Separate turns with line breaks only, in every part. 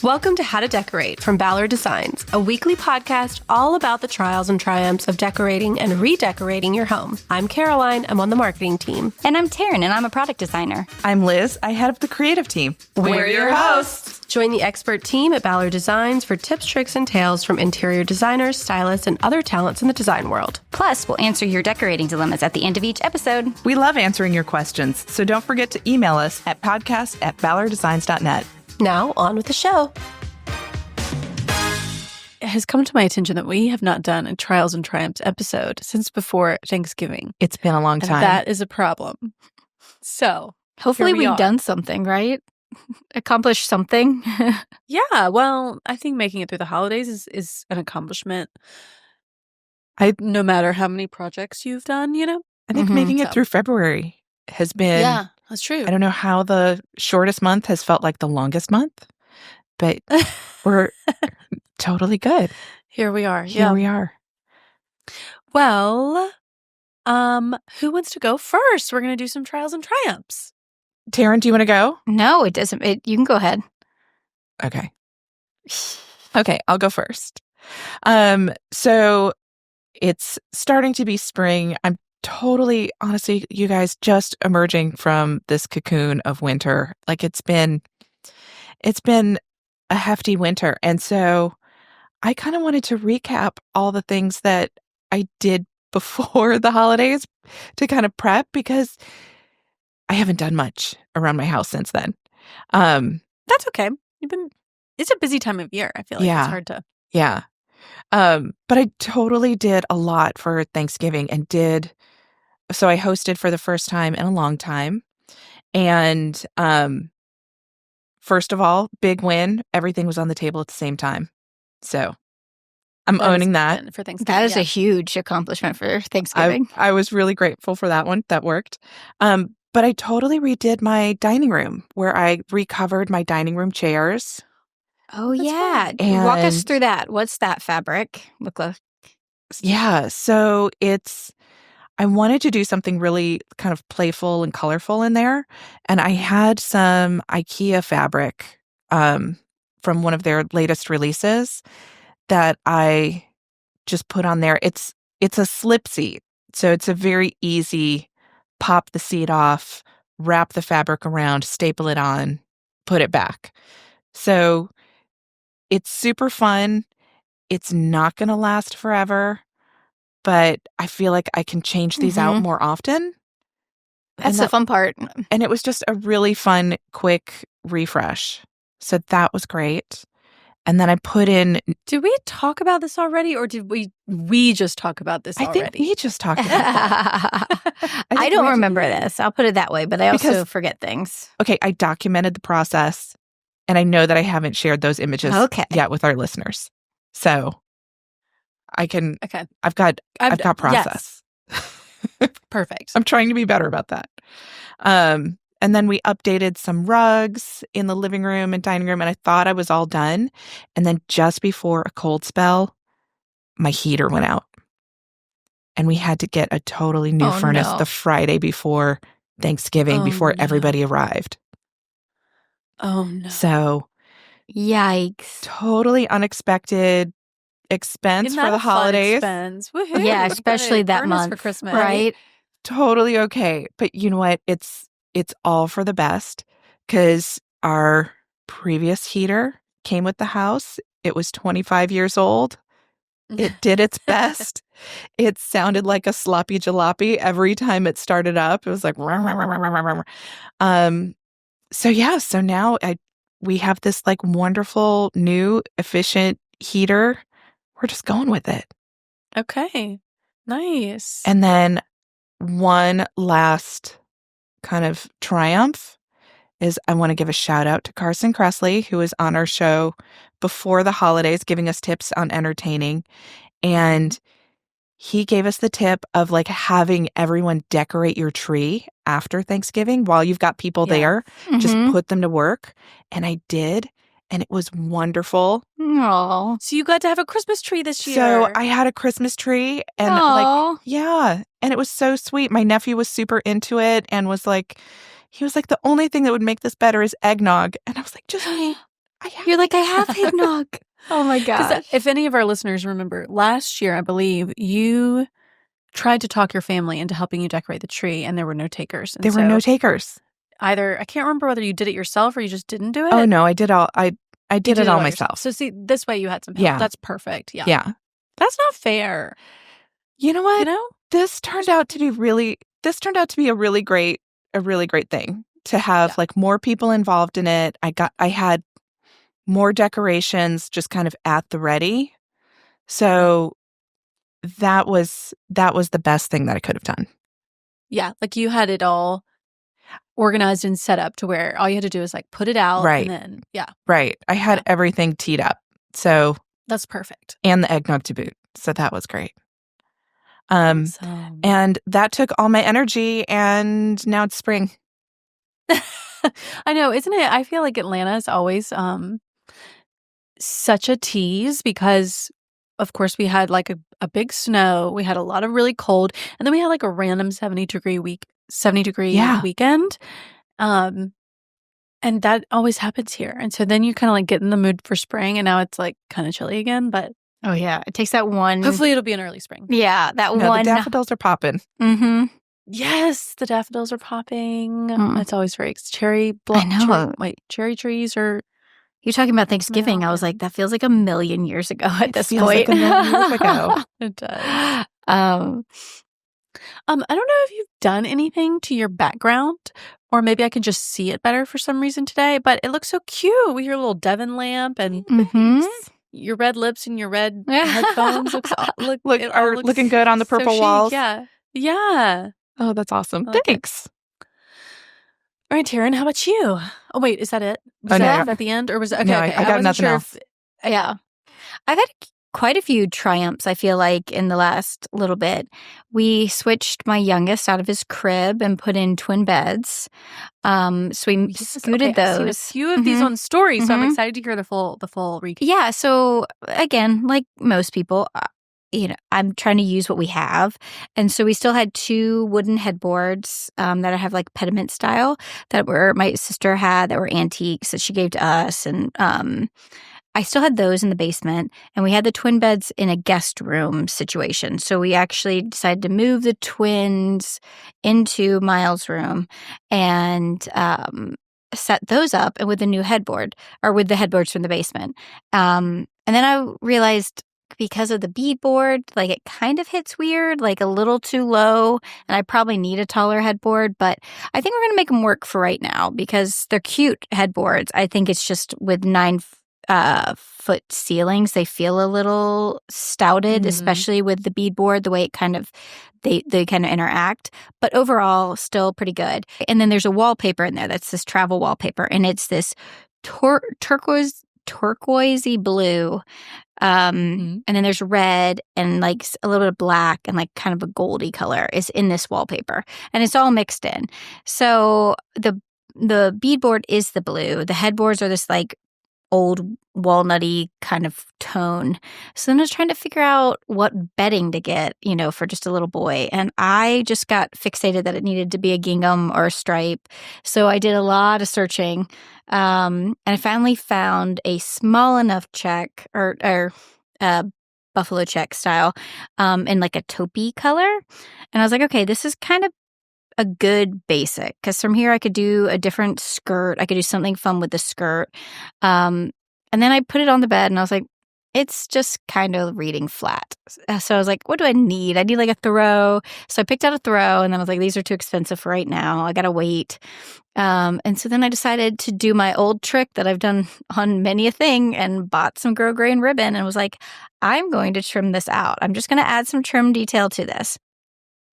Welcome to How to Decorate from Ballard Designs, a weekly podcast all about the trials and triumphs of decorating and redecorating your home. I'm Caroline. I'm on the marketing team.
And I'm Taryn, and I'm a product designer.
I'm Liz. I head up the creative team.
We're your hosts. Join the expert team at Ballard Designs for tips, tricks, and tales from interior designers, stylists, and other talents in the design world.
Plus, we'll answer your decorating dilemmas at the end of each episode.
We love answering your questions, so don't forget to email us at podcast@ballarddesigns.net.
Now, on with the show.
It has come to my attention that we have not done a Trials and Triumphs episode since before Thanksgiving.
It's been a long time.
And that is a problem. So,
hopefully we've done something, right? Accomplished something.
Yeah, well, I think making it through the holidays is an accomplishment. No matter how many projects you've done, you know?
I think making it through February has been...
Yeah, that's true.
I don't know how the shortest month has felt like the longest month, but we're totally good.
Here we are.
Here we are.
Well, who wants to go first? We're going to do some Trials and Triumphs.
Taryn, do you want to go?
No, it doesn't. You can go ahead.
Okay. Okay, I'll go first. So it's starting to be spring. I'm totally, honestly, you guys, just emerging from this cocoon of winter. Like it's been a hefty winter. And so I kind of wanted to recap all the things that I did before the holidays to kind of prep, because I haven't done much around my house since then.
That's okay. It's a busy time of year. I feel like it's hard to.
Yeah. But I totally did a lot for Thanksgiving so I hosted for the first time in a long time. And first of all, big win. Everything was on the table at the same time. So I'm owning that.
For Thanksgiving.
That is a huge accomplishment for Thanksgiving.
I was really grateful for that one. That worked. But I totally redid my dining room, where I recovered my dining room chairs.
Oh, yeah. Walk us through that. What's that fabric look like?
Yeah. So I wanted to do something really kind of playful and colorful in there. And I had some IKEA fabric from one of their latest releases that I just put on there. It's a slip seat. So it's a very easy pop the seat off, wrap the fabric around, staple it on, put it back. So it's super fun. It's not going to last forever, but I feel like I can change these out more often.
That's the fun part.
And it was just a really fun, quick refresh. So that was great. And then I put in...
Did we talk about this already, or did we just talk about this already?
I think we just talked about that.
I don't remember this. I'll put it that way, but I also forget things.
Okay, I documented the process, and I know that I haven't shared those images yet with our listeners. So I can... Okay. I've got process.
Yes. Perfect.
I'm trying to be better about that. And then we updated some rugs in the living room and dining room, and I thought I was all done. And then just before a cold spell, my heater went out. And we had to get a totally new furnace the Friday before Thanksgiving, before everybody arrived.
Oh, no.
So,
yikes.
Totally unexpected expense for the holidays.
Woohoo.
Yeah, especially that month.
For Christmas.
Right?
Totally okay. But you know what? It's all for the best, because our previous heater came with the house. It was 25 years old. It did its best. It sounded like a sloppy jalopy every time it started up. It was like, so now we have this like wonderful, new, efficient heater. We're just going with it.
Okay. Nice.
And then one last kind of triumph is I want to give a shout out to Carson Kressley, who was on our show before the holidays, giving us tips on entertaining. And he gave us the tip of like having everyone decorate your tree after Thanksgiving while you've got people there. Just put them to work. And I did. And it was wonderful.
Aww.
So you got to have a Christmas tree this year.
So I had a Christmas tree and and it was so sweet. My nephew was super into it and he was like, the only thing that would make this better is eggnog. And I was like,
You're like, I have eggnog. Oh my gosh.
If any of our listeners remember, last year, I believe, you tried to talk your family into helping you decorate the tree, and there were no takers.
There were no takers.
Either, I can't remember whether you did it yourself or you just didn't do it.
Oh, no, I did all. I did it all myself.
So see, this way you had some help.
Yeah.
That's perfect. Yeah.
Yeah.
That's not fair.
You know what?
You know?
This turned out to be a really great thing to have like more people involved in it. I had more decorations just kind of at the ready. So that was the best thing that I could have done.
Yeah. Like you had it all organized and set up to where all you had to do is like put it out.
Right.
And then,
Right. I had everything teed up. So
that's perfect.
And the eggnog to boot. So that was great. And that took all my energy, and now it's spring.
I know, isn't it? I feel like Atlanta is always such a tease because, of course, we had like a big snow. We had a lot of really cold, and then we had like a random 70-degree weekend. And that always happens here. And so then you kind of like get in the mood for spring, and now it's like kind of chilly again, but
oh yeah, it takes that one.
Hopefully it'll be an early spring.
Yeah, that
no,
one.
The daffodils are popping.
Mm-hmm.
Yes, the daffodils are popping.
Mm.
It's always very cherry trees are.
You're talking about Thanksgiving. I was like, that feels like a million years ago at this point.
Like a million years ago.
It does. I don't know if you've done anything to your background, or maybe I can just see it better for some reason today, but it looks so cute with your little Devon lamp and your red lips and your red headphones.
Are looking good on the purple walls.
Yeah. Yeah.
Oh, that's awesome. Thanks.
All right, Taryn, how about you? Oh, wait, is that it? Was that at the end? Or was it? Okay,
no, I got nothing else.
Yeah. I've had quite a few triumphs, I feel like, in the last little bit. We switched my youngest out of his crib and put in twin beds. So we scooted those.
I've seen a few of these on stories, so I'm excited to hear the full recap.
Yeah, so again, like most people, I'm trying to use what we have. And so we still had 2 wooden headboards that I have like pediment style that my sister had that were antiques that she gave to us. And I still had those in the basement. And we had the twin beds in a guest room situation. So we actually decided to move the twins into Miles' room and set those up and with a new headboard, or with the headboards from the basement. And then I realized, because of the beadboard, like it kind of hits weird, like a little too low, and I probably need a taller headboard, but I think we're going to make them work for right now because they're cute headboards. I think it's just with 9-foot ceilings, they feel a little stouted, especially with the beadboard, the way it kind of, they kind of interact, but overall still pretty good. And then there's a wallpaper in there that's this travel wallpaper, and it's this turquoisey blue. And then there's red and like a little bit of black and like kind of a goldy color is in this wallpaper, and it's all mixed in. So the beadboard is the blue. The headboards are this like old walnutty kind of tone. So then I was trying to figure out what bedding to get, for just a little boy. And I just got fixated that it needed to be a gingham or a stripe. So I did a lot of searching. And I finally found a small enough check or buffalo check style in like a taupey color. And I was like, okay, this is kind of a good basic, because from here I could do a different skirt. I could do something fun with the skirt. And then I put it on the bed and I was like, it's just kind of reading flat. So I was like, what do I need? I need like a throw. So I picked out a throw, and then I was like, these are too expensive for right now. I got to wait. And so then I decided to do my old trick that I've done on many a thing and bought some grosgrain ribbon and was like, I'm going to trim this out. I'm just going to add some trim detail to this.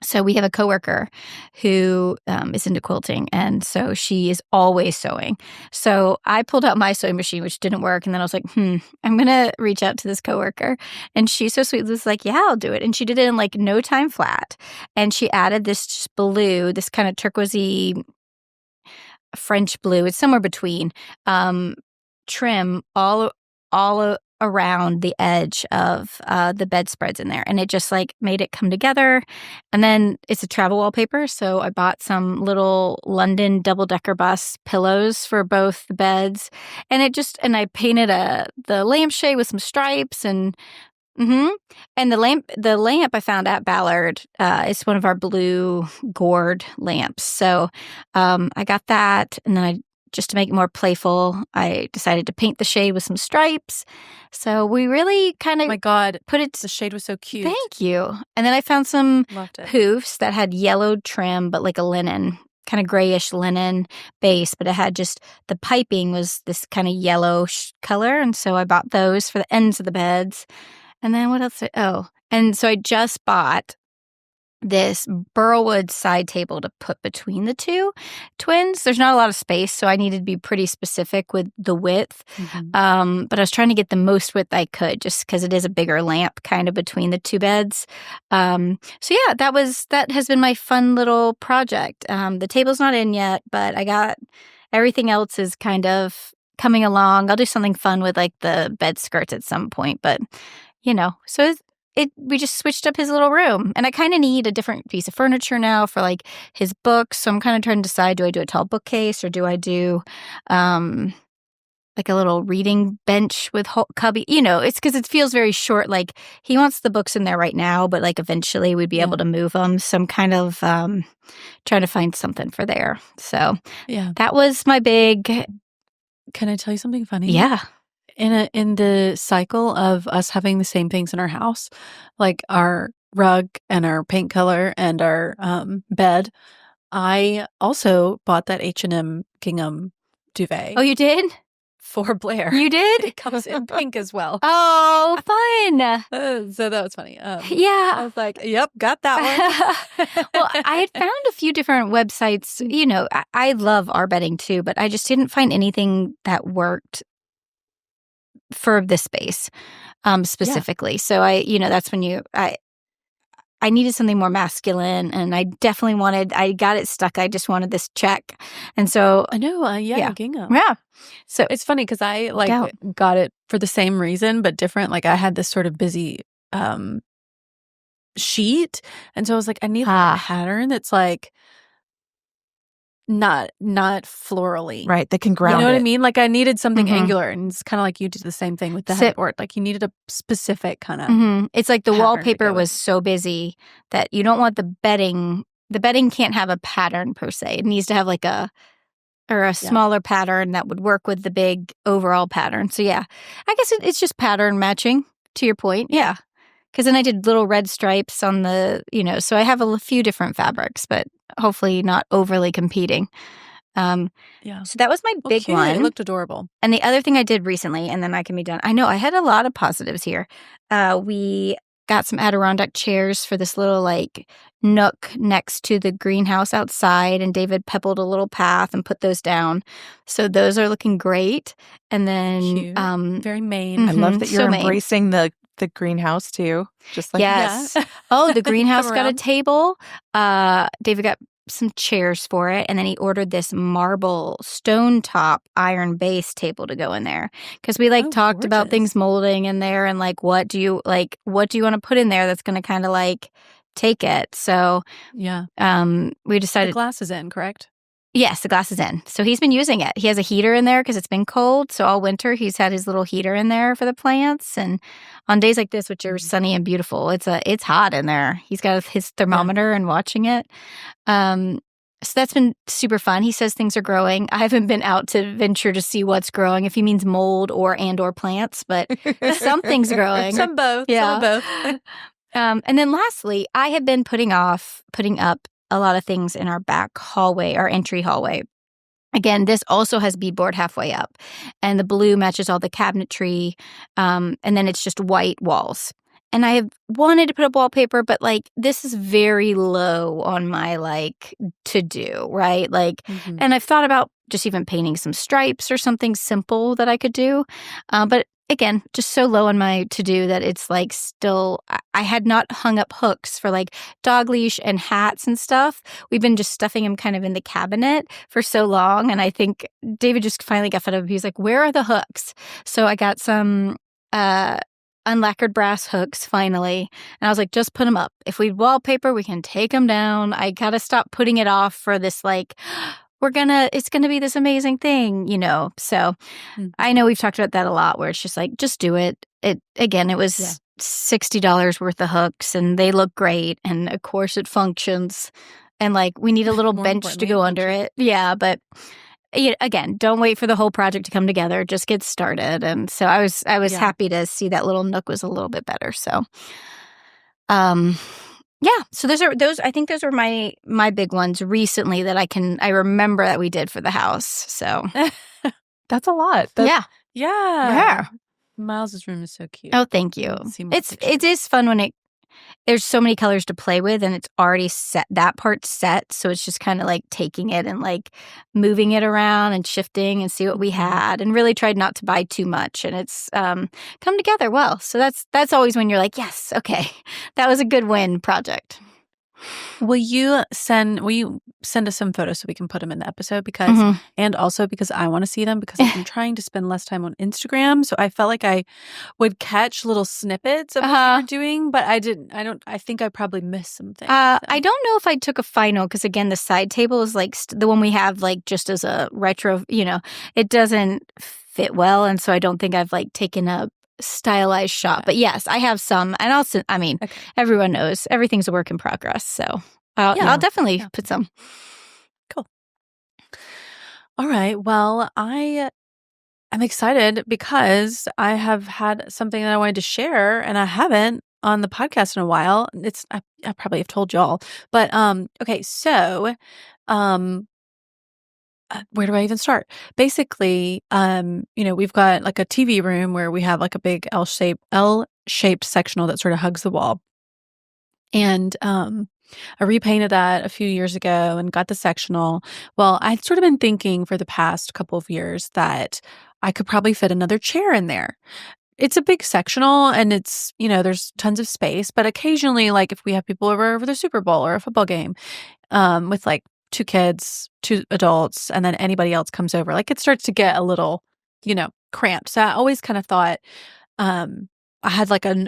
So we have a coworker who is into quilting, and so she is always sewing. So I pulled out my sewing machine, which didn't work, and then I was like, I'm going to reach out to this coworker. And she's so sweet. Was like, yeah, I'll do it. And she did it in like no time flat. And she added this blue, this kind of turquoisey French blue. It's somewhere between trim all around the edge of the bedspreads in there, and it just like made it come together. And then it's a travel wallpaper, so I bought some little London double-decker bus pillows for both the beds, and I painted the lampshade with some stripes and and the lamp I found at Ballard. It's one of our blue gourd lamps. So I got that, and then just to make it more playful, I decided to paint the shade with some stripes. So we really kind of
my God,
put it.
the shade was so cute.
Thank you. And then I found some
Loved it.
hoofs that had yellowed trim, but like a linen, kind of grayish linen base, but it had just the piping was this kind of yellow color. And so I bought those for the ends of the beds. And then what else? And so I just bought this burlwood side table to put between the two twins. There's not a lot of space, so I needed to be pretty specific with the width. But I was trying to get the most width I could, just because it is a bigger lamp kind of between the two beds. So yeah, that has been my fun little project. The table's not in yet, but I got everything else is kind of coming along. I'll do something fun with like the bed skirts at some point, but so we just switched up his little room, and I kind of need a different piece of furniture now for like his books. So I'm kind of trying to decide: do I do a tall bookcase or do I do like a little reading bench with cubby? It's because it feels very short. Like he wants the books in there right now, but like eventually we'd be able to move them. So I'm kind of trying to find something for there. So that was my big.
Can I tell you something funny?
Yeah.
In the cycle of us having the same things in our house, like our rug and our paint color and our bed, I also bought that H&M gingham duvet.
Oh, you did?
For Blair.
You did?
It comes in pink as well.
Oh, fun.
So that was funny.
Yeah.
I was like, yep, got that one.
Well, I had found a few different websites. I love our bedding too, but I just didn't find anything that worked for this space specifically. So that's when I needed something more masculine, and I definitely I got it stuck. I just wanted this check. And so
I know, gingham.
Yeah. So
it's funny because I got it for the same reason, but different. Like I had this sort of busy sheet. And so I was like, I need a pattern that's like not florally.
Right. That can ground
You know what I
it.
mean? Like I needed something angular, and it's kind of like you did the same thing with the headboard. Like you needed a specific kind of
It's like the wallpaper was so busy that you don't want the bedding can't have a pattern per se. It needs to have like a smaller pattern that would work with the big overall pattern. So yeah, I guess it's just pattern matching to your point. Yeah. Because then I did little red stripes on the, so I have a few different fabrics, but hopefully not overly competing. So that was my big
cute.
one.
It looked adorable.
And the other thing I did recently, and then I can be done. I know I had a lot of positives here. We got some Adirondack chairs for this little like nook next to the greenhouse outside, and David pebbled a little path and put those down. So those are looking great. And then
Cute. Very Maine.
I love that you're
so
embracing the greenhouse too. Just like
yes. Oh, the greenhouse got a table. David got some chairs for it, and then he ordered this marble stone top iron base table to go in there because we talked about things molding in there, and like what do you want to put in there that's going to kind of like take it. So we decided
the glass is in, correct?
Yes, the glass is in. So he's been using it. He has a heater in there because it's been cold. So all winter he's had his little heater in there for the plants. And on days like this, which are sunny and beautiful, it's hot in there. He's got his thermometer and watching it. So that's been super fun. He says things are growing. I haven't been out to venture to see what's growing, if he means mold or plants, but something's growing.
Some both.
Yeah.
Some both.
And then lastly, I have been putting up a lot of things in our back hallway, our entry hallway. Again, this also has beadboard halfway up, and the blue matches all the cabinetry, and then it's just white walls. And I have wanted to put up wallpaper, but this is very low on my to do, right? And I've thought about just even painting some stripes or something simple that I could do, but again, just so low on my to-do that it's still, I had not hung up hooks for dog leash and hats and stuff. We've been just stuffing them kind of in the cabinet for so long. And I think David just finally got fed up. He was like, where are the hooks? So I got some unlacquered brass hooks finally. And I was like, just put them up. If we wallpaper, we can take them down. I gotta stop putting it off for this like, it's gonna be this amazing thing, you know? So I know we've talked about that a lot where it's just like, just do it. It was $60 worth of hooks and they look great. And of course it functions. And like, we need a little bench to go under it. Yeah. But again, don't wait for the whole project to come together. Just get started. And so I was happy to see that little nook was a little bit better. So, so those. I think those are my big ones recently that I remember that we did for the house. So
that's a lot.
Yeah. Miles's room is so cute.
Oh, thank you. It is fun when there's so many colors to play with and it's already set, that part's set. So it's just kind of like taking it and like moving it around and shifting and see what we had and really tried not to buy too much. And it's come together well. So that's always when you're like, yes, okay, that was a good win project.
Will you send us some photos so we can put them in the episode because and also because I want to see them because I've been trying to spend less time on Instagram. So I felt like I would catch little snippets of what you were doing, but I didn't. I think I probably missed some things.
I don't know if I took a final because again, the side table is like the one we have like just as a retro, it doesn't fit well. And so I don't think I've like taken a stylized shot, but yes, I have some, and everyone knows everything's a work in progress, so I'll definitely put some.
Cool. All right, well, I'm excited because I have had something that I wanted to share and I haven't on the podcast in a while. I probably have told y'all, but okay, so where do I even start? Basically, we've got like a TV room where we have like a big L-shaped sectional that sort of hugs the wall. And I repainted that a few years ago and got the sectional. Well, I'd sort of been thinking for the past couple of years that I could probably fit another chair in there. It's a big sectional and it's, there's tons of space, but occasionally, like if we have people over the Super Bowl or a football game, with like 2 kids, 2 adults, and then anybody else comes over, like it starts to get a little, cramped. So I always kind of thought I had like a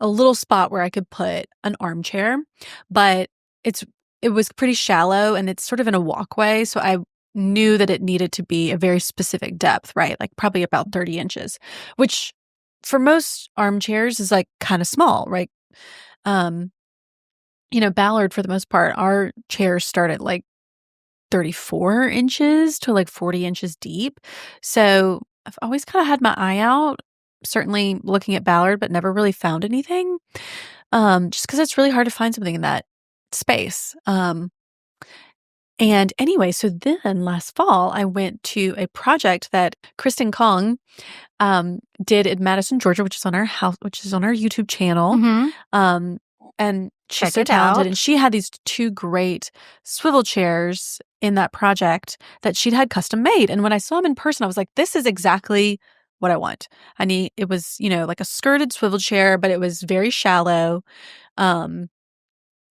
little spot where I could put an armchair, but it was pretty shallow and it's sort of in a walkway. So I knew that it needed to be a very specific depth, right? Like probably about 30 inches, which for most armchairs is like kind of small, right? Ballard, for the most part, our chairs start at like 34 inches to like 40 inches deep. So I've always kind of had my eye out, certainly looking at Ballard, but never really found anything. Just because it's really hard to find something in that space. And anyway, so then last fall, I went to a project that Kristen Kong did in Madison, Georgia, which is on our YouTube channel. And she's so talented. And she had these 2 great swivel chairs in that project that she'd had custom made. And when I saw them in person, I was like, this is exactly what I want. It was, like a skirted swivel chair, but it was very shallow. And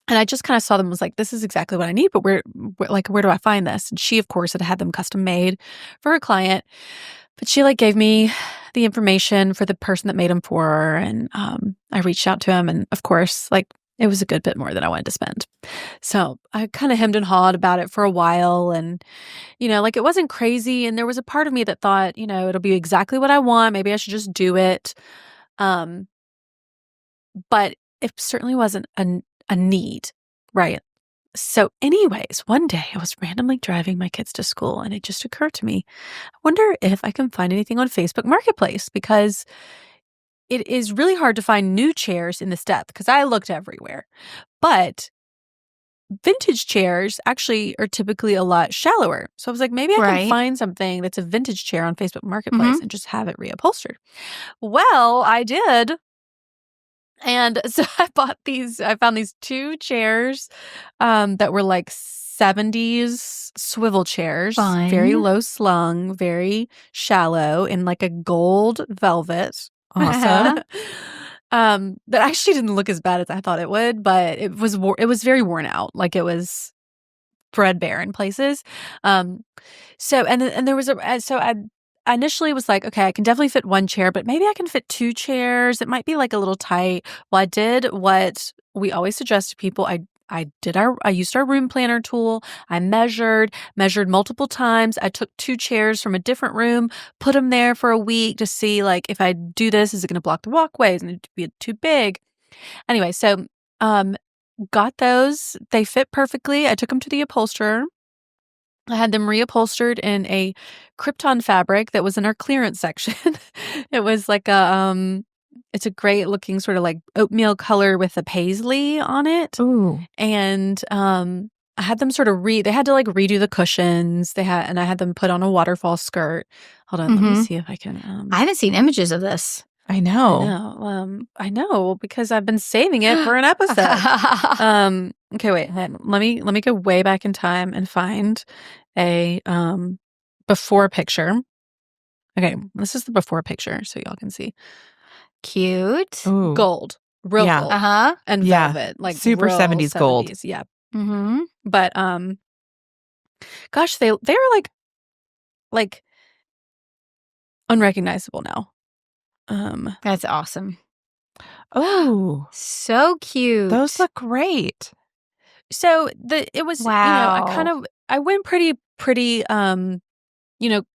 I just kind of saw them and was like, this is exactly what I need, but where do I find this? And she, of course, had them custom made for her client, but she like gave me the information for the person that made them for her. And I reached out to him and of course, like it was a good bit more than I wanted to spend. So I kind of hemmed and hawed about it for a while and, like it wasn't crazy. And there was a part of me that thought, it'll be exactly what I want. Maybe I should just do it. But it certainly wasn't a need, right? So anyways, one day I was randomly driving my kids to school and it just occurred to me, I wonder if I can find anything on Facebook Marketplace because it is really hard to find new chairs in this depth because I looked everywhere. But vintage chairs actually are typically a lot shallower. So I was like, maybe I can find something that's a vintage chair on Facebook Marketplace and just have it reupholstered. Well, I did. And so I found these 2 chairs that were like 70s swivel chairs, very low slung, very shallow in like a gold velvet. Awesome. That actually didn't look as bad as I thought it would, but it was very worn out. Like it was threadbare in places. So there was initially was like, okay, I can definitely fit one chair, but maybe I can fit 2 chairs. It might be like a little tight. Well, I did what we always suggest to people. I used our room planner tool. I measured multiple times. I took 2 chairs from a different room, put them there for a week to see like if I do this, is it going to block the walkways and it'd be too big? Anyway, so got those. They fit perfectly. I took them to the upholsterer. I had them reupholstered in a Krypton fabric that was in our clearance section. It was like it's a great looking sort of like oatmeal color with a paisley on it.
Ooh.
And I had them sort of they had to like redo the cushions. And I had them put on a waterfall skirt. Hold on, let me see if I can.
I haven't seen images of this.
I know.
I know because I've been saving it for an episode. Okay, wait. Let me go way back in time and find a before picture. Okay, this is the before picture so y'all can see.
Cute.
Ooh.
Gold. Real gold. And velvet. Like
super
real
70s gold.
Yeah.
Mm-hmm.
But gosh, they're like unrecognizable now.
That's awesome.
Oh,
so cute.
those look great.
So it was,
wow.
I went pretty,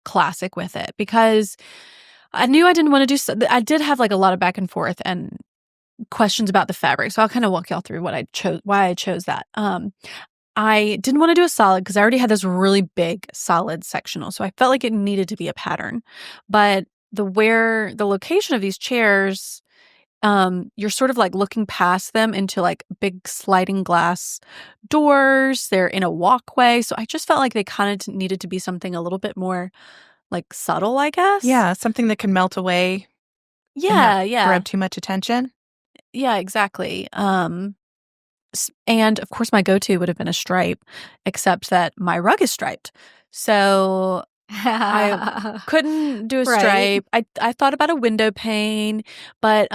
classic with it because I knew I didn't want to do, I did have like a lot of back and forth and questions about the fabric. So I'll kind of walk y'all through why I chose that. I didn't want to do a solid because I already had this really big solid sectional. So I felt like it needed to be a pattern, but the location of these chairs, you're sort of like looking past them into like big sliding glass doors. They're in a walkway. So I just felt like they kind of needed to be something a little bit more like subtle, I guess.
Yeah, something that can melt away.
Yeah,
and not grab too much attention.
Yeah, exactly. And of course my go-to would have been a stripe, except that my rug is striped. So I couldn't do a stripe. I thought about a window pane, but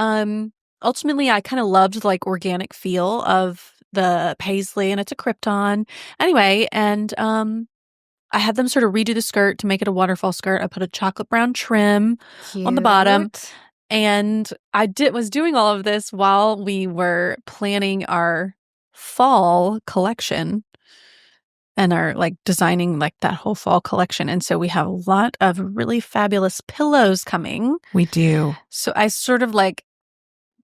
ultimately I kind of loved the like organic feel of the paisley, and it's a Krypton. Anyway, and I had them sort of redo the skirt to make it a waterfall skirt. I put a chocolate brown trim on the bottom. And I was doing all of this while we were planning our fall collection and are like designing like that whole fall collection. And so we have a lot of really fabulous pillows coming.
We do.
So I sort of like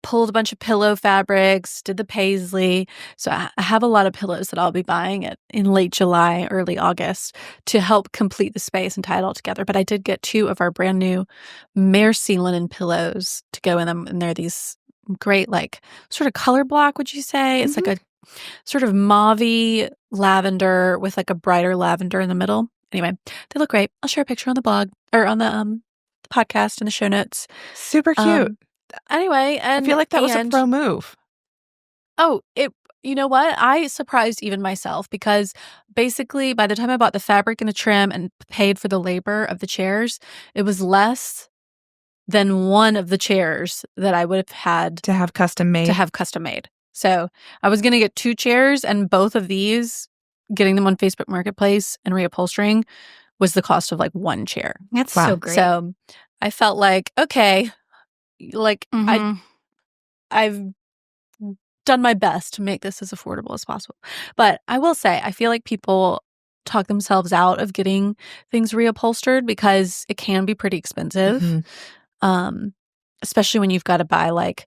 pulled a bunch of pillow fabrics, did the paisley. So I have a lot of pillows that I'll be buying in late July, early August to help complete the space and tie it all together. But I did get 2 of our brand new Mercy linen pillows to go in them. And they're these great, like sort of color block, would you say? It's like a sort of mauve-y lavender with like a brighter lavender in the middle. Anyway, they look great. I'll share a picture on the blog or on the podcast in the show notes.
Super cute.
Anyway, and
I feel like that was a pro move.
Oh, you know what? I surprised even myself because basically by the time I bought the fabric and the trim and paid for the labor of the chairs, it was less than one of the chairs that I would have had
to have custom made.
So I was going to get 2 chairs, and both of these, getting them on Facebook Marketplace and reupholstering was the cost of like 1 chair.
That's so great.
So I felt like, okay, like I've done my best to make this as affordable as possible. But I will say, I feel like people talk themselves out of getting things reupholstered because it can be pretty expensive. Especially when you've got to buy like,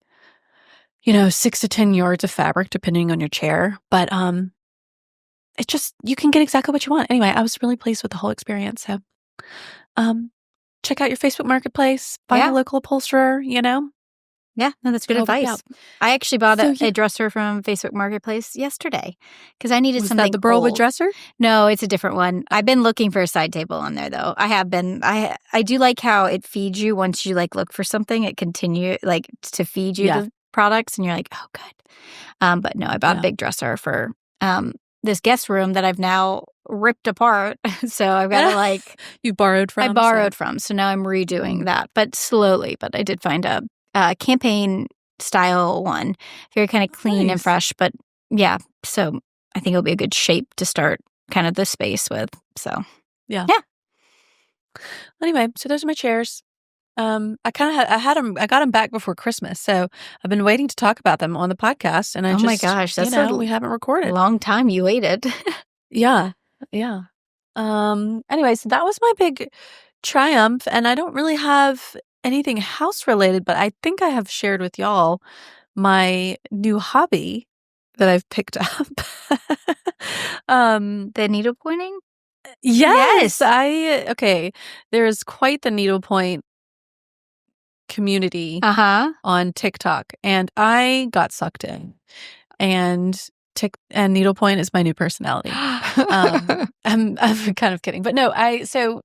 6 to 10 yards of fabric depending on your chair. But it just, you can get exactly what you want. Anyway, I was really pleased with the whole experience. So check out your Facebook Marketplace, find a local upholsterer,
Yeah, no, that's good advice. I actually bought a dresser from Facebook Marketplace yesterday because I needed something.
Was that the Burlwood dresser?
No, it's a different one. I've been looking for a side table on there though. I have been. I do like how it feeds you once you like look for something. It continues like to feed you the products, and you're like, oh, good. But no, I bought a big dresser for this guest room that I've now ripped apart. So I've got to like
you borrowed from.
I borrowed from. So now I'm redoing that, but slowly. But I did find a campaign style one, very kind of clean and fresh, but yeah, so I think it'll be a good shape to start kind of the space with. So
yeah, Anyway, so those are my chairs. I got them back before Christmas, so I've been waiting to talk about them on the podcast, and
Oh my gosh, that's
we haven't recorded.
long time you waited.
Yeah. Anyway, so that was my big triumph, and I don't really have anything house related, but I think I have shared with y'all my new hobby that I've picked up.
The needle pointing?
Yes. Okay. There's quite the needlepoint community on TikTok, and I got sucked in. And needlepoint is my new personality. I'm kind of kidding, but no. So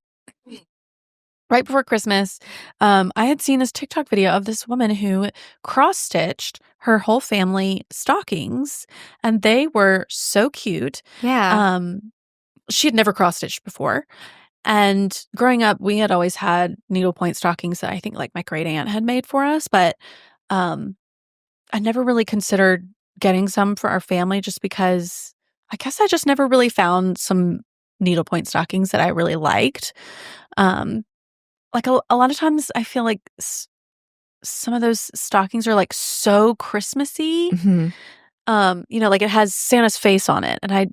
right before Christmas, I had seen this TikTok video of this woman who cross-stitched her whole family stockings, and they were so cute.
Yeah.
She had never cross-stitched before. And growing up, we had always had needlepoint stockings that I think like my great aunt had made for us, but I never really considered getting some for our family just because I guess I just never really found some needlepoint stockings that I really liked. Like a lot of times I feel like some of those stockings are like so Christmassy. Like it has Santa's face on it, and I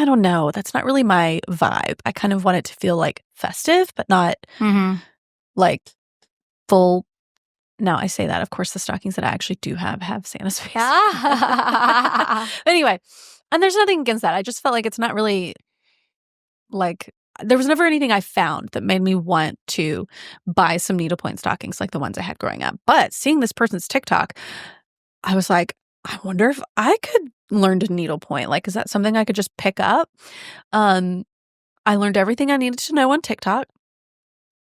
don't know. That's not really my vibe. I kind of want it to feel like festive, but not like full. Now I say that, of course, the stockings that I actually do have Santa's face. Anyway, and there's nothing against that. I just felt like it's not really like, there was never anything I found that made me want to buy some needlepoint stockings like the ones I had growing up. But seeing this person's TikTok, I was like, I wonder if I could learn to needlepoint. Like, is that something I could just pick up? I learned everything I needed to know on TikTok.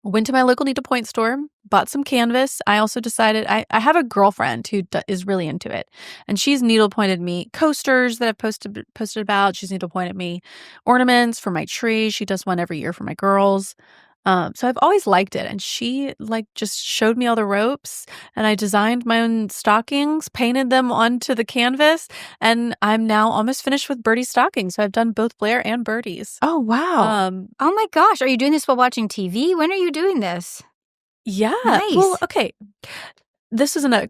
Went to my local needlepoint store, bought some canvas. I also decided I have a girlfriend who is really into it, and she's needlepointed me coasters that I've posted about. She's needlepointed me ornaments for my tree. She does one every year for my girls. So I've always liked it, and she just showed me all the ropes, and I designed my own stockings, painted them onto the canvas, and I'm now almost finished with Birdie's stockings. So I've done both Blair and Birdie's.
Oh, wow.
Oh my gosh, are you doing this while watching TV? When are you doing this?
Yeah.
Nice.
Well, okay. This is I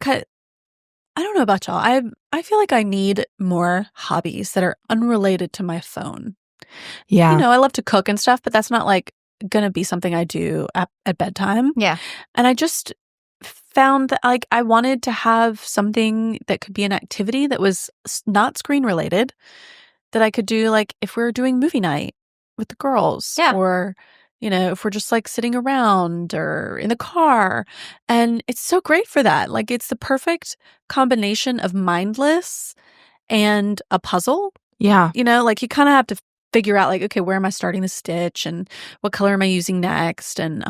don't know about y'all. I feel like I need more hobbies that are unrelated to my phone.
Yeah.
I love to cook and stuff, but that's not gonna be something I do at bedtime.
Yeah.
And I just found that I wanted to have something that could be an activity that was not screen related, that I could do if we were doing movie night with the girls.
Yeah.
Or if we're just sitting around or in the car. And it's so great for that. It's the perfect combination of mindless and a puzzle.
Yeah.
You kind of have to figure out okay, where am I starting the stitch and what color am I using next? And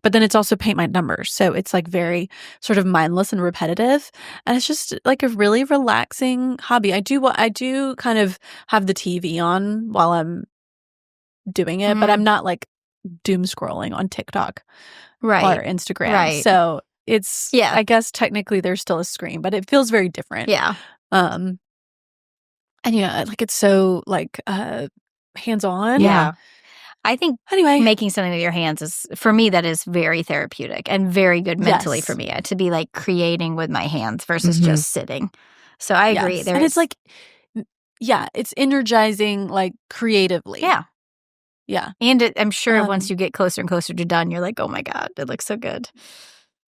but then it's also paint my numbers. So it's very sort of mindless and repetitive. And it's just a really relaxing hobby. I do kind of have the TV on while I'm doing it, but I'm not doom scrolling on TikTok or Instagram.
Right.
So it's I guess technically there's still a screen, but it feels very different.
Yeah.
And it's so hands-on.
Yeah. I think
anyway,
making something with your hands is, for me, that is very therapeutic and very good mentally for me to be creating with my hands versus just sitting. So I agree.
And it's it's energizing creatively.
Yeah.
Yeah.
And I'm sure once you get closer and closer to done, you're like, oh my God, it looks so good.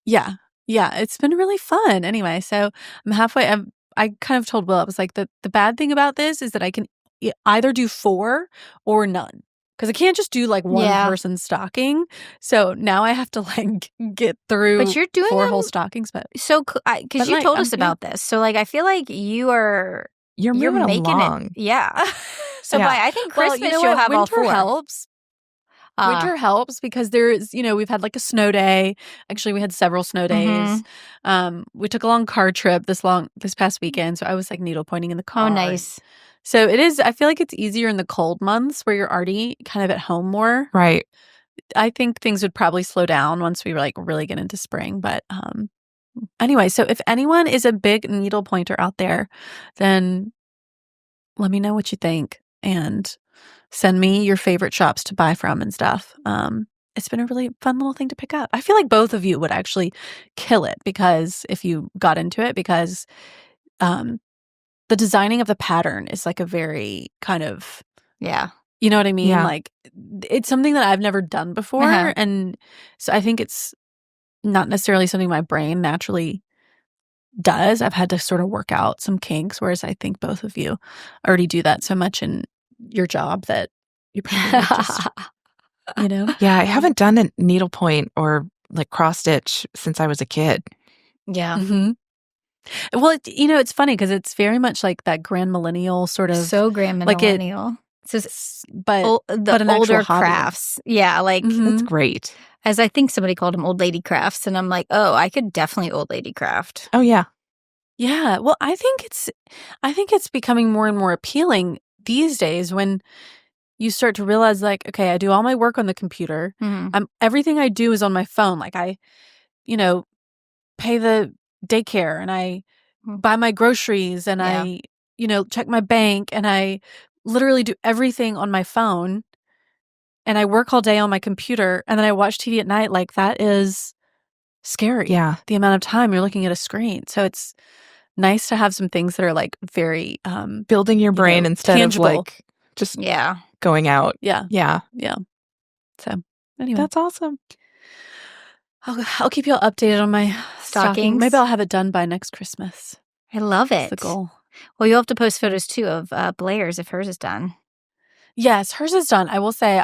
Yeah. Yeah. It's been really fun. Anyway, so I'm halfway. I kind of told Will, I was like, the bad thing about this is that I can either do 4 or none. Because I can't just do one person's stocking. So now I have to get through
but you're doing
4 whole stockings. But
so, because you told us about this. So I feel like you're
moving
making
along.
It. Yeah. So I think Christmas you'll have all 4.
Winter helps. Winter helps because there's, we've had a snow day. Actually, we had several snow days. We took a long car trip this past weekend. So I was needlepointing in the car.
Oh, nice.
So it is, I feel like it's easier in the cold months where you're already kind of at home more.
Right.
I think things would probably slow down once we really get into spring. But anyway, so if anyone is a big needle pointer out there, then let me know what you think and send me your favorite shops to buy from and stuff. it's been a really fun little thing to pick up. I feel like both of you would actually kill it because if you got into it, because the designing of the pattern is like a very kind of, you know what I mean?
Yeah.
Like it's something that I've never done before.
Uh-huh.
And so I think it's not necessarily something my brain naturally does. I've had to sort of work out some kinks, whereas I think both of you already do that so much in your job that you probably would just, you know?
Yeah, I haven't done a needlepoint or like cross stitch since I was a kid.
Yeah.
Mm-hmm. Well, it's funny because it's very much like that grand millennial sort of.
So grand
like it-
millennial. It's just
but
the
but an actual
older
hobby.
crafts. Yeah, like
That's great.
as I think somebody called them old lady crafts, and I'm like, oh, I could definitely old lady craft.
Oh, yeah.
Yeah. Well, I think it's becoming more and more appealing these days when you start to realize, like, okay, I do all my work on the computer. Everything I do is on my phone. Like I, pay the daycare and I buy my groceries and I, check my bank and I literally do everything on my phone and I work all day on my computer and then I watch TV at night. Like that is scary.
Yeah.
The amount of time you're looking at a screen. So it's nice to have some things that are like very
Building your brain instead
tangible.
of like just going out.
Yeah.
Yeah.
Yeah. So anyway.
That's awesome.
I'll keep you all updated on my stocking. Maybe I'll have it done by next Christmas.
I love it.
That's the goal.
Well, you'll have to post photos too of Blair's if hers is done.
Yes, hers is done. I will say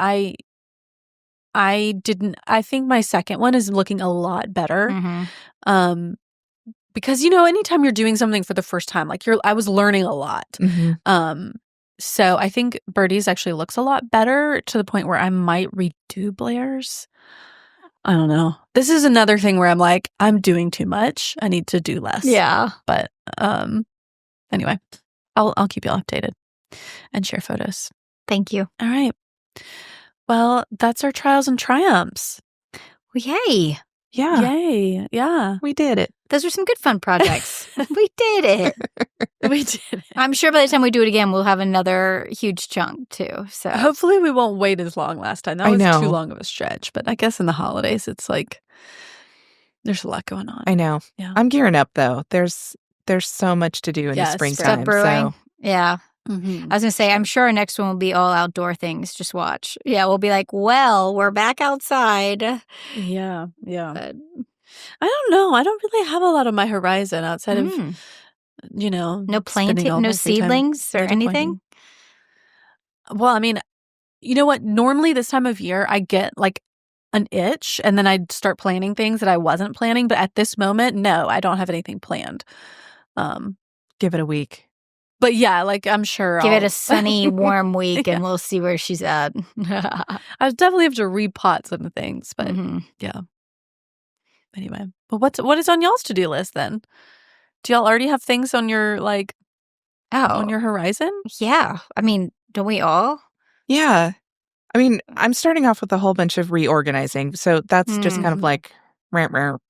I think my second one is looking a lot better. Because anytime you're doing something for the first time, like I was learning a lot. So I think Birdie's actually looks a lot better to the point where I might redo Blair's. I don't know. This is another thing where I'm like, I'm doing too much. I need to do less.
Yeah.
But anyway, I'll keep you all updated and share photos.
Thank you.
All right. Well, that's our trials and triumphs.
Well, yay.
Yeah.
Yay. Yeah.
We did it.
Those are some good fun projects. We did it.
We did it.
I'm sure by the time we do it again, we'll have another huge chunk too. So
hopefully we won't wait as long last time. That
I
was
know.
too long of a stretch. But I guess in the holidays, it's like there's a lot going on.
I know.
Yeah.
I'm gearing up though. There's so much to do in the springtime.
Stuff brewing.
So.
Yeah. I was going to say, I'm sure our next one will be all outdoor things. Just watch. Yeah, we'll be like, well, we're back outside.
Yeah. Yeah.
But
I don't know. I don't really have a lot on my horizon outside of,
no planting, no seedlings or anything.
Well, I mean, you know what? Normally this time of year, I get like an itch and then I'd start planning things that I wasn't planning. But at this moment, no, I don't have anything planned.
Give it a week.
But yeah, like I'm sure
Give it a sunny, warm week and we'll see where she's at.
I definitely have to repot some things, but yeah. Anyway, but what is on y'all's to-do list then? Do y'all already have things on your on your horizon?
Yeah. I mean, don't we all?
Yeah. I mean, I'm starting off with a whole bunch of reorganizing. So that's just kind of like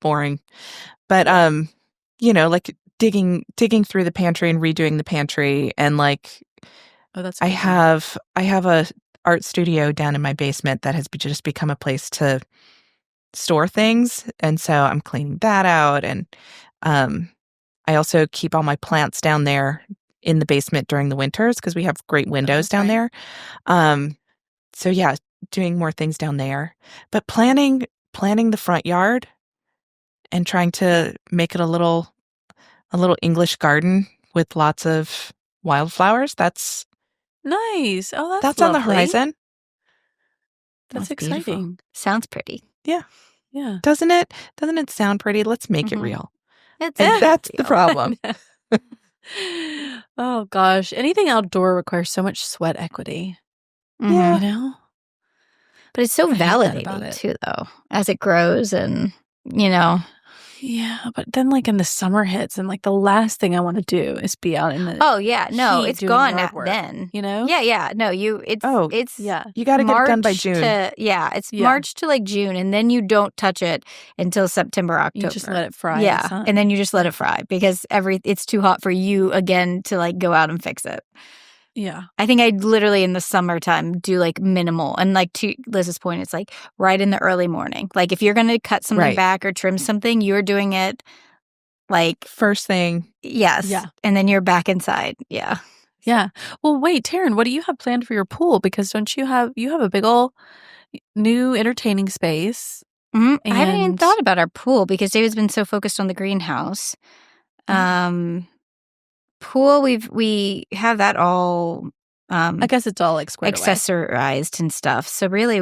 boring. But like digging through the pantry and redoing the pantry and like I have a art studio down in my basement that has just become a place to store things, and so I'm cleaning that out, and I also keep all my plants down there in the basement during the winters because we have great windows down there. So yeah, doing more things down there, but planning the front yard and trying to make it a little English garden with lots of wildflowers. That's
nice. Oh,
that's
lovely.
on the horizon.
That's exciting.
Beautiful. Sounds pretty.
Yeah.
Yeah.
Doesn't it sound pretty? Let's make it real.
And
that's the problem.
Oh gosh. Anything outdoor requires so much sweat equity.
Yeah.
You know?
But it's so
I hate that
validating
about it.
too, though, as it grows and,
Yeah, but then like in the summer hits and like the last thing I want to do is be out in the
Oh, yeah. No,
heat
it's
doing
gone
yard
at
work,
then.
you know?
Yeah. No, it's
yeah.
You got to get it done by
March
June.
It's March to like June, and then you don't touch it until September, October.
You just let it fry.
Yeah,
in the sun.
and then you just let it fry because it's too hot for you again to like go out and fix it.
Yeah.
I think I'd literally in the summertime do like minimal. And like to Liz's point, it's like right in the early morning. Like if you're going to cut something back or trim something, you're doing it like
first thing.
Yes.
Yeah.
And then you're back inside. Yeah.
Yeah. Well, wait, Taryn, what do you have planned for your pool? Because don't you have a big ol' new entertaining space?
I haven't even thought about our pool because David's been so focused on the greenhouse. Pool, we have that all.
I guess it's all like squared
accessorized and stuff. So really,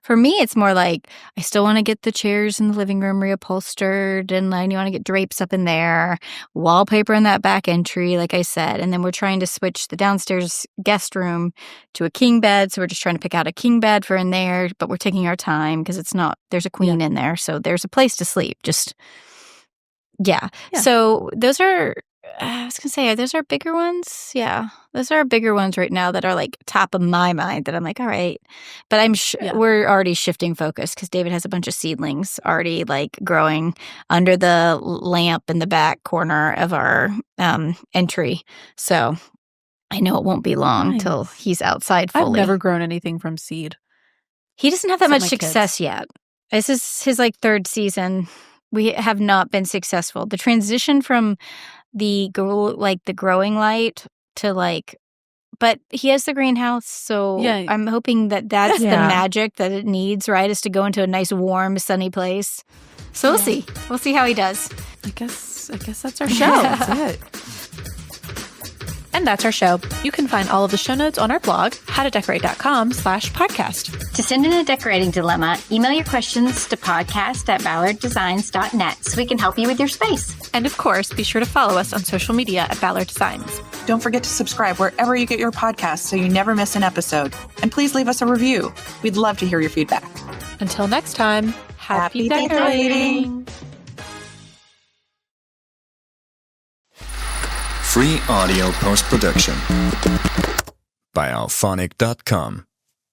for me, it's more like I still want to get the chairs in the living room reupholstered, and I want to get drapes up in there, wallpaper in that back entry, like I said. And then we're trying to switch the downstairs guest room to a king bed. So we're just trying to pick out a king bed for in there, but we're taking our time because there's a queen in there, so there's a place to sleep. Just So those are. I was going to say, those are bigger ones. Yeah, those are bigger ones right now that are like top of my mind that I'm like, all right. But we're already shifting focus because David has a bunch of seedlings already like growing under the lamp in the back corner of our entry. So I know it won't be long till he's outside fully.
I've never grown anything from seed.
He doesn't have that much success yet. This is his like third season. We have not been successful. The transition from the growing light to like, but he has the greenhouse, so I'm hoping that's the magic that it needs, right? Is to go into a nice, warm, sunny place. So we'll see. We'll see how he does.
I guess that's our show.
That's it.
And that's our show. You can find all of the show notes on our blog, howtodecorate.com/podcast.
To send in a decorating dilemma, email your questions to podcast@ballarddesigns.net so we can help you with your space.
And of course, be sure to follow us on social media at Ballard Designs.
Don't forget to subscribe wherever you get your podcasts so you never miss an episode. And please leave us a review. We'd love to hear your feedback.
Until next time, happy decorating.
Free audio post-production by alphonic.com.